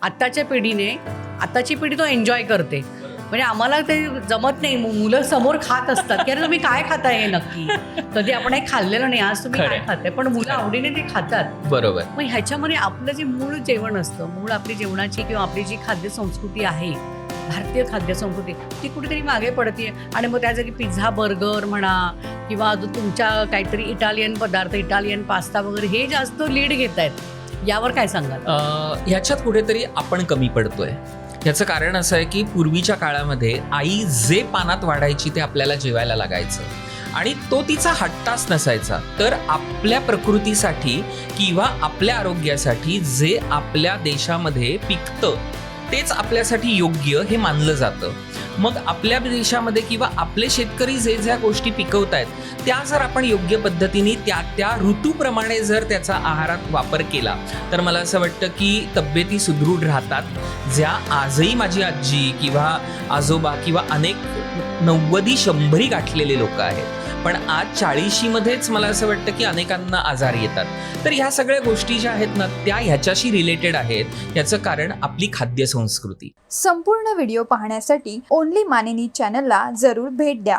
आत्ताची पिढी तो एन्जॉय करते. म्हणजे आम्हाला ते जमत नाही. मुलं समोर खात असतात की अरे तुम्ही काय खाताय हे नक्की, कधी आपण हे खाल्लेलं नाही, आज तुम्ही काय खाताय, पण मुलं आवडीने ते खातात. बरोबर. मग ह्याच्यामध्ये आपलं जे मूळ जेवण असतं, मूळ आपली जेवणाची किंवा आपली जी खाद्य संस्कृती आहे, भारतीय खाद्य संस्कृती, ती कुठेतरी मागे पडते. आणि मग त्या जागी पिझ्झा, बर्गर म्हणा किंवा तुमच्या काहीतरी इटालियन पदार्थ, इटालियन पास्ता वगैरे हे जास्त लीड घेत आहेत. यावर काय सांगाल? ह्याच्यात कुठेतरी आपण कमी पडतोय. याचं कारण असं आहे की पूर्वीच्या काळामध्ये आई जे पानात वाढायची ते आपल्याला जेवायला लागायचं आणि तो तिचा हट्टाच नसायचा. तर आपल्या प्रकृतीसाठी किंवा आपल्या आरोग्यासाठी जे आपल्या देशामध्ये पिकतं तेच आपल्यासाठी योग्य हे मानलं जातं. मग आपल्या देशामध्ये किंवा आपले शेतकरी जे ज्या गोष्टी पिकवत आहेत त्या जर आपण योग्य पद्धतीने त्या ऋतूप्रमाणे जर त्याचा आहारात वापर केला तर मला असं वाटतं की तब्येती सुदृढ राहतात. ज्या आजही माझी आजी किंवा आजोबा किंवा अनेक 90-100 गाठलेले लोक आहेत, पण आज 40मध्येच मला असं वाटतं की अनेकांना आजार येतात. तर ह्या सगळ्या गोष्टी ज्या आहेत ना त्या ह्याच्याशी रिलेटेड आहेत. याचं कारण आपली खाद्य संस्कृती. संपूर्ण व्हिडिओ पाहण्यासाठी ओनली मानिनी चॅनलला जरूर भेट द्या.